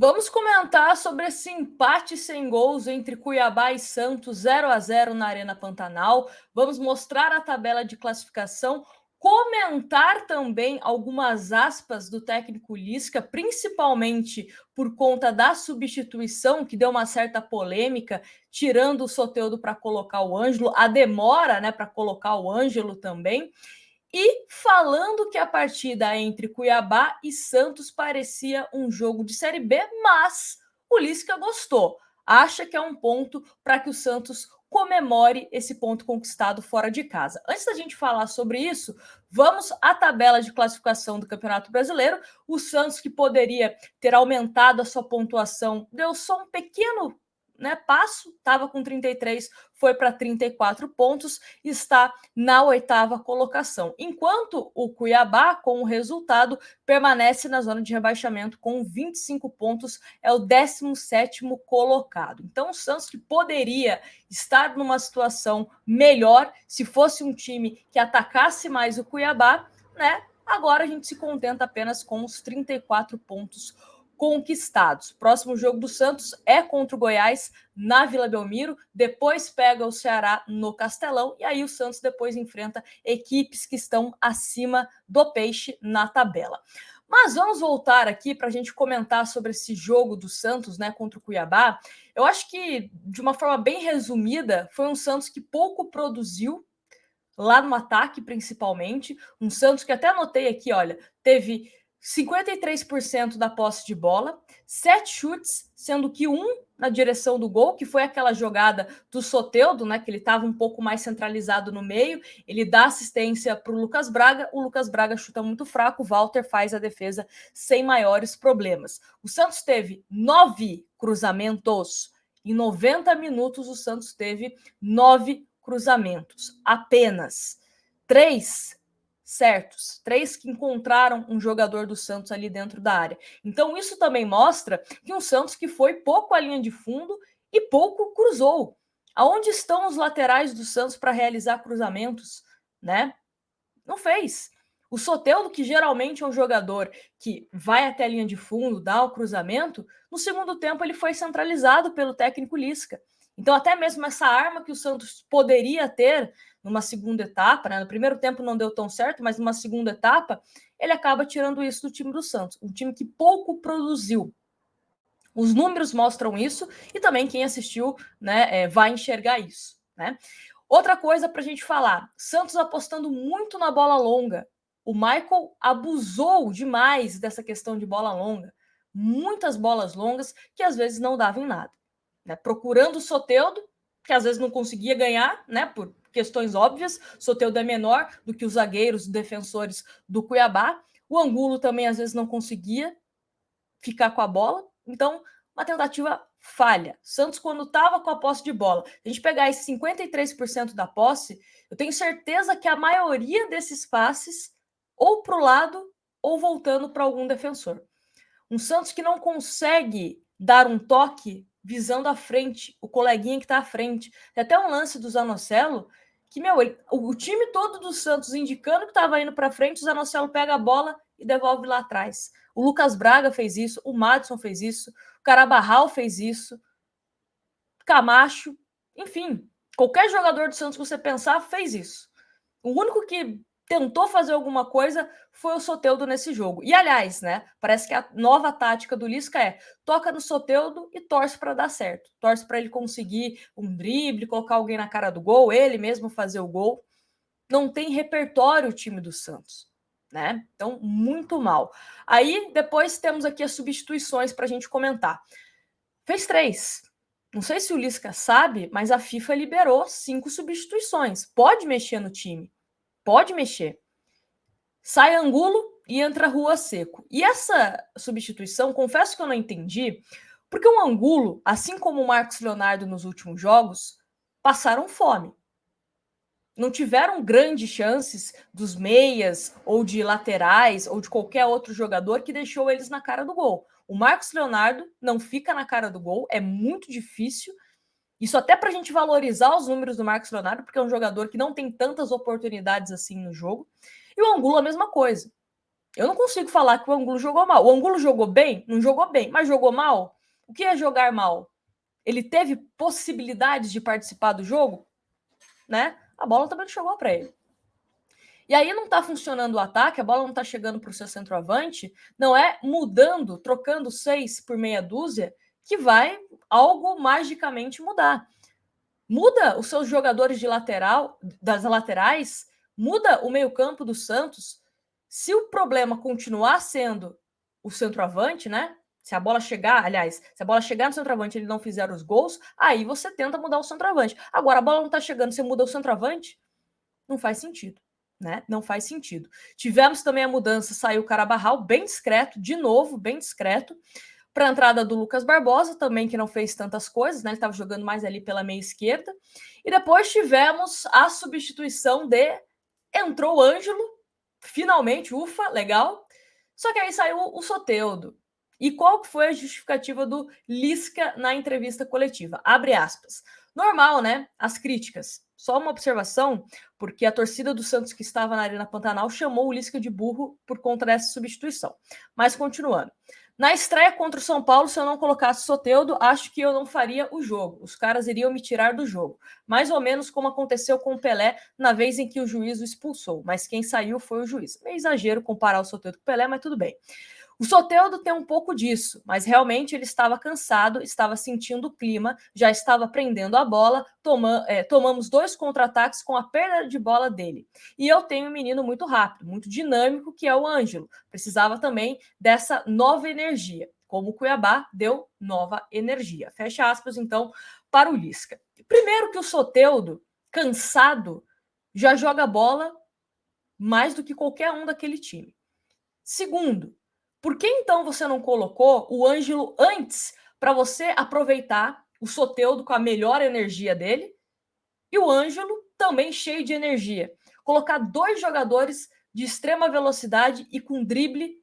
Vamos comentar sobre esse empate sem gols entre Cuiabá e Santos, 0-0 na Arena Pantanal. Vamos mostrar a tabela de classificação, comentar também algumas aspas do técnico Lisca, principalmente por conta da substituição, que deu uma certa polêmica, tirando o Soteldo para colocar o Ângelo, a demora, para colocar o Ângelo também. E falando que a partida entre Cuiabá e Santos parecia um jogo de Série B, mas o Lisca gostou. Acha que é um ponto para que o Santos comemore esse ponto conquistado fora de casa. Antes da gente falar sobre isso, vamos à tabela de classificação do Campeonato Brasileiro. O Santos, que poderia ter aumentado a sua pontuação, deu só um pequeno passo, estava com 33, foi para 34 pontos, está na 8ª colocação. Enquanto o Cuiabá, com o resultado, permanece na zona de rebaixamento com 25 pontos, é o 17º colocado. Então o Santos, que poderia estar numa situação melhor se fosse um time que atacasse mais o Cuiabá, agora a gente se contenta apenas com os 34 pontos conquistados. Próximo jogo do Santos é contra o Goiás na Vila Belmiro, depois pega o Ceará no Castelão e aí o Santos depois enfrenta equipes que estão acima do Peixe na tabela. Mas vamos voltar aqui para a gente comentar sobre esse jogo do Santos, contra o Cuiabá. Eu acho que, de uma forma bem resumida, foi um Santos que pouco produziu, lá no ataque principalmente. Um Santos que até anotei aqui, olha, teve 53% da posse de bola, 7 chutes, sendo que um na direção do gol, que foi aquela jogada do Soteldo, que ele estava um pouco mais centralizado no meio, ele dá assistência para o Lucas Braga, o Lucas Braga chuta muito fraco, o Walter faz a defesa sem maiores problemas. O Santos teve 9 cruzamentos, em 90 minutos o Santos teve 9 cruzamentos, apenas 3 certos, 3 que encontraram um jogador do Santos ali dentro da área. Então isso também mostra que um Santos que foi pouco à linha de fundo e pouco cruzou. Aonde estão os laterais do Santos para realizar cruzamentos, Não fez. O Soteldo, que geralmente é um jogador que vai até a linha de fundo, dá o cruzamento, no segundo tempo ele foi centralizado pelo técnico Lisca. Então, até mesmo essa arma que o Santos poderia ter numa segunda etapa, no primeiro tempo não deu tão certo, mas numa segunda etapa, ele acaba tirando isso do time do Santos, um time que pouco produziu. Os números mostram isso e também quem assistiu vai enxergar isso. Outra coisa para a gente falar, Santos apostando muito na bola longa. O Michael abusou demais dessa questão de bola longa. Muitas bolas longas que às vezes não davam em nada. Procurando o Soteldo, que às vezes não conseguia ganhar, por questões óbvias. Soteldo é menor do que os zagueiros, os defensores do Cuiabá. O Angulo também às vezes não conseguia ficar com a bola. Então, uma tentativa falha. Santos, quando estava com a posse de bola, a gente pegar esse 53% da posse, eu tenho certeza que a maioria desses passes ou para o lado ou voltando para algum defensor. Um Santos que não consegue dar um toque visando à frente, o coleguinha que está à frente. Tem até um lance do Zanocelo que, o time todo do Santos indicando que estava indo para frente, o Zanocelo pega a bola e devolve lá atrás. O Lucas Braga fez isso, o Madison fez isso, o Carabarral fez isso, Camacho, enfim, qualquer jogador do Santos que você pensar fez isso. O único que tentou fazer alguma coisa foi o Soteldo nesse jogo. E, aliás, parece que a nova tática do Lisca é toca no Soteldo e torce para dar certo. Torce para ele conseguir um drible, colocar alguém na cara do gol, ele mesmo fazer o gol. Não tem repertório o time do Santos, Então, muito mal. Aí, depois temos aqui as substituições para a gente comentar. Fez 3. Não sei se o Lisca sabe, mas a FIFA liberou 5 substituições. Pode mexer no time. Pode mexer. Sai Angulo e entra Rua Seco. E essa substituição, confesso que eu não entendi, porque o Angulo, assim como o Marcos Leonardo nos últimos jogos, passaram fome. Não tiveram grandes chances dos meias ou de laterais ou de qualquer outro jogador que deixou eles na cara do gol. O Marcos Leonardo não fica na cara do gol, é muito difícil. Isso até para a gente valorizar os números do Marcos Leonardo, porque é um jogador que não tem tantas oportunidades assim no jogo. E o Angulo a mesma coisa. Eu não consigo falar que o Angulo jogou mal. O Angulo jogou bem? Não jogou bem, mas jogou mal? O que é jogar mal? Ele teve possibilidades de participar do jogo? Né? A bola também não chegou para ele. E aí não está funcionando o ataque, a bola não está chegando para o seu centroavante, não é mudando, trocando 6 por meia dúzia, que vai algo magicamente mudar. Muda os seus jogadores de lateral, das laterais, muda o meio-campo do Santos. Se o problema continuar sendo o centroavante, né? Se a bola chegar, aliás, se a bola chegar no centroavante e ele não fizer os gols, aí você tenta mudar o centroavante. Agora, a bola não tá chegando, você muda o centroavante? Não faz sentido, né? Não faz sentido. Tivemos também a mudança, saiu o Carabarral, bem discreto, de novo, bem discreto, para a entrada do Lucas Barbosa, também que não fez tantas coisas, né? Ele estava jogando mais ali pela meia esquerda. E depois tivemos a substituição de... Entrou o Ângelo, finalmente, ufa, legal. Só que aí saiu o Soteldo. E qual que foi a justificativa do Lisca na entrevista coletiva? Abre aspas. Normal, né? As críticas. Só uma observação, porque a torcida do Santos que estava na Arena Pantanal chamou o Lisca de burro por conta dessa substituição. Mas continuando. Na estreia contra o São Paulo, se eu não colocasse Soteldo, acho que eu não faria o jogo. Os caras iriam me tirar do jogo. Mais ou menos como aconteceu com o Pelé na vez em que o juiz o expulsou. Mas quem saiu foi o juiz. Meio exagero comparar o Soteldo com o Pelé, mas tudo bem. O Soteldo tem um pouco disso, mas realmente ele estava cansado, estava sentindo o clima, já estava prendendo a bola, tomamos 2 contra-ataques com a perda de bola dele. E eu tenho um menino muito rápido, muito dinâmico, que é o Ângelo. Precisava também dessa nova energia, como o Cuiabá deu nova energia. Fecha aspas, então, para o Lisca. Primeiro que o Soteldo, cansado, já joga bola mais do que qualquer um daquele time. Segundo, por que então você não colocou o Ângelo antes para você aproveitar o Soteldo com a melhor energia dele e o Ângelo também cheio de energia? Colocar 2 jogadores de extrema velocidade e com drible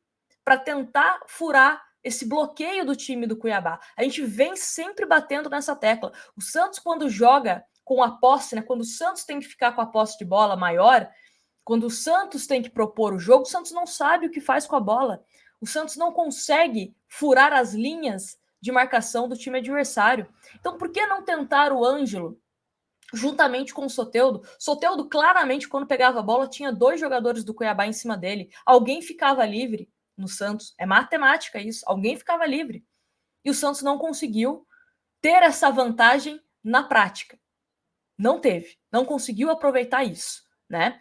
para tentar furar esse bloqueio do time do Cuiabá. A gente vem sempre batendo nessa tecla. O Santos, quando joga com a posse, né, quando o Santos tem que ficar com a posse de bola maior, quando o Santos tem que propor o jogo, o Santos não sabe o que faz com a bola. O Santos não consegue furar as linhas de marcação do time adversário. Então, por que não tentar o Ângelo juntamente com o Soteldo? Soteldo, claramente, quando pegava a bola, tinha 2 jogadores do Cuiabá em cima dele. Alguém ficava livre no Santos. É matemática isso. Alguém ficava livre. E o Santos não conseguiu ter essa vantagem na prática. Não teve. Não conseguiu aproveitar isso, né?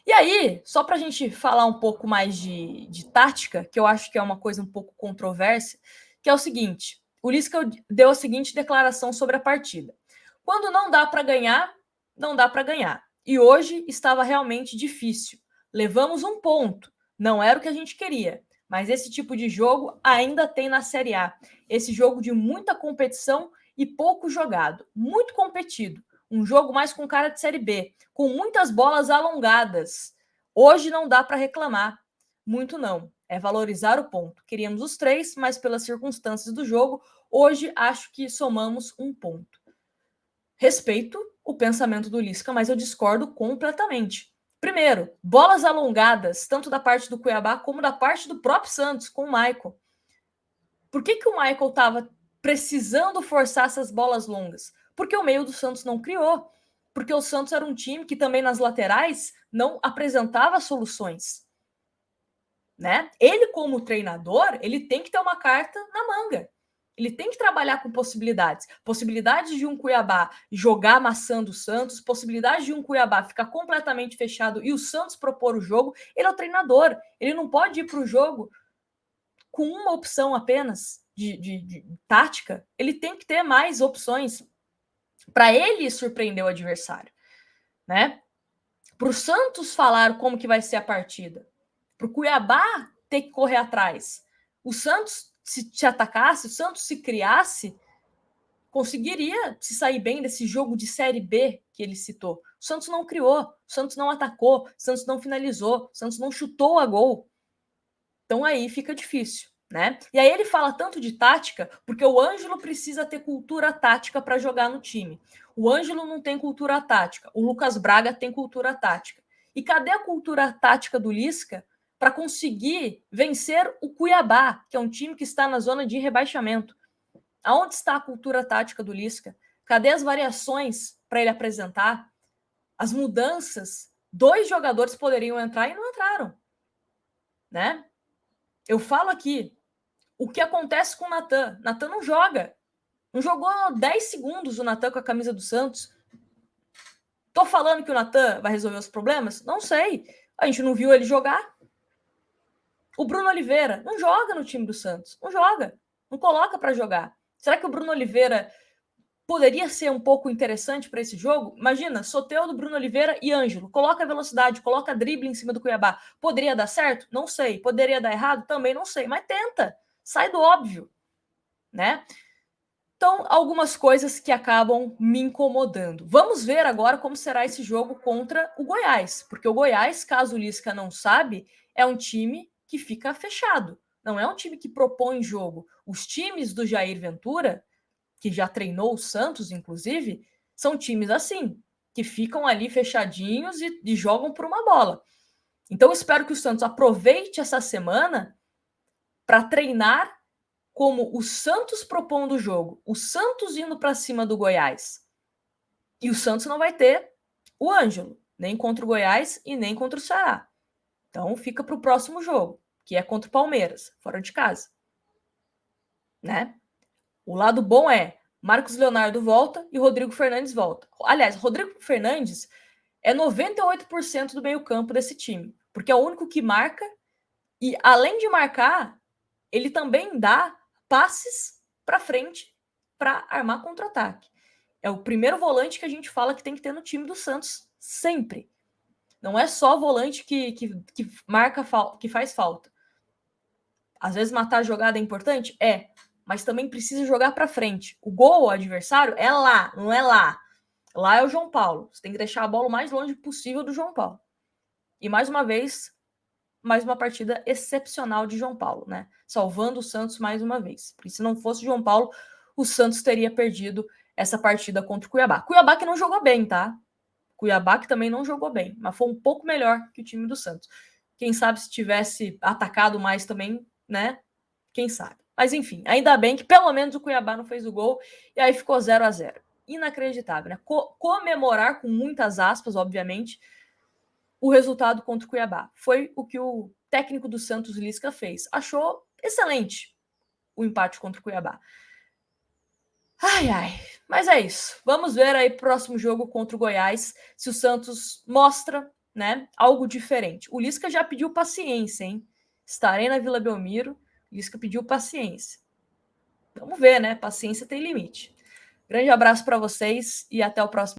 E aí, só para a gente falar um pouco mais de tática, que eu acho que é uma coisa um pouco controversa, que é o seguinte: o Lisca deu a seguinte declaração sobre a partida. Quando não dá para ganhar, não dá para ganhar. E hoje estava realmente difícil. Levamos um ponto. Não era o que a gente queria. Mas esse tipo de jogo ainda tem na Série A. Esse jogo de muita competição e pouco jogado. Muito competido. Um jogo mais com cara de Série B, com muitas bolas alongadas. Hoje não dá para reclamar. Muito não. É valorizar o ponto. Queríamos os 3, mas pelas circunstâncias do jogo, hoje acho que somamos um ponto. Respeito o pensamento do Lisca, mas eu discordo completamente. Primeiro, bolas alongadas, tanto da parte do Cuiabá como da parte do próprio Santos, com o Michael. Por que o Michael estava precisando forçar essas bolas longas? Porque o meio do Santos não criou. Porque o Santos era um time que também nas laterais não apresentava soluções. Né? Ele, como treinador, ele tem que ter uma carta na manga. Ele tem que trabalhar com possibilidades. Possibilidades de um Cuiabá jogar amassando o Santos, possibilidades de um Cuiabá ficar completamente fechado e o Santos propor o jogo. Ele é o treinador. Ele não pode ir para o jogo com uma opção apenas de tática. Ele tem que ter mais opções para ele surpreender o adversário. Né? Para o Santos falar como que vai ser a partida. Para o Cuiabá ter que correr atrás. O Santos, se atacasse, o Santos se criasse, conseguiria se sair bem desse jogo de Série B que ele citou. O Santos não criou, o Santos não atacou, o Santos não finalizou, o Santos não chutou a gol. Então aí fica difícil, né? E aí ele fala tanto de tática, porque o Ângelo precisa ter cultura tática para jogar no time. O Ângelo não tem cultura tática, o Lucas Braga tem cultura tática. E cadê a cultura tática do Lisca para conseguir vencer o Cuiabá, que é um time que está na zona de rebaixamento. Aonde está a cultura tática do Lisca? Cadê as variações para ele apresentar? As mudanças? 2 jogadores poderiam entrar e não entraram, né? Eu falo aqui, o que acontece com o Natan? Natan não joga. Não jogou 10 segundos o Natan com a camisa do Santos. Tô falando que o Natan vai resolver os problemas? Não sei. A gente não viu ele jogar. O Bruno Oliveira não joga no time do Santos. Não joga. Não coloca para jogar. Será que o Bruno Oliveira poderia ser um pouco interessante para esse jogo? Imagina, Soteldo, Bruno Oliveira e Ângelo. Coloca velocidade, coloca drible em cima do Cuiabá. Poderia dar certo? Não sei. Poderia dar errado? Também não sei. Mas tenta. Sai do óbvio, né? Então, algumas coisas que acabam me incomodando. Vamos ver agora como será esse jogo contra o Goiás, porque o Goiás, caso o Lisca não sabe, é um time que fica fechado. Não é um time que propõe jogo. Os times do Jair Ventura, que já treinou o Santos, inclusive, são times assim, que ficam ali fechadinhos e jogam por uma bola. Então, espero que o Santos aproveite essa semana para treinar como o Santos propondo o jogo, o Santos indo para cima do Goiás. E o Santos não vai ter o Ângelo, nem contra o Goiás e nem contra o Ceará. Então fica para o próximo jogo, que é contra o Palmeiras, fora de casa. Né? O lado bom é Marcos Leonardo volta e Rodrigo Fernandes volta. Aliás, Rodrigo Fernandes é 98% do meio-campo desse time, porque é o único que marca e, além de marcar, ele também dá passes para frente para armar contra-ataque. É o primeiro volante que a gente fala que tem que ter no time do Santos sempre. Não é só volante que marca, que faz falta. Às vezes matar a jogada é importante? É, mas também precisa jogar para frente. O gol, o adversário, é lá, não é lá. Lá é o João Paulo. Você tem que deixar a bola o mais longe possível do João Paulo. E mais uma vez, mais uma partida excepcional de João Paulo, né? Salvando o Santos mais uma vez. Porque se não fosse o João Paulo, o Santos teria perdido essa partida contra o Cuiabá. Cuiabá que não jogou bem, tá? Cuiabá que também não jogou bem, mas foi um pouco melhor que o time do Santos. Quem sabe se tivesse atacado mais também, né? Quem sabe. Mas enfim, ainda bem que pelo menos o Cuiabá não fez o gol e aí ficou 0-0. Inacreditável, né? Comemorar com muitas aspas, obviamente, o resultado contra o Cuiabá. Foi o que o técnico do Santos, Lisca, fez. Achou excelente o empate contra o Cuiabá. Ai, ai. Mas é isso. Vamos ver aí próximo jogo contra o Goiás, se o Santos mostra, né, algo diferente. O Lisca já pediu paciência, hein? Estarei na Vila Belmiro. O Lisca pediu paciência. Vamos ver, né? Paciência tem limite. Grande abraço para vocês e até o próximo.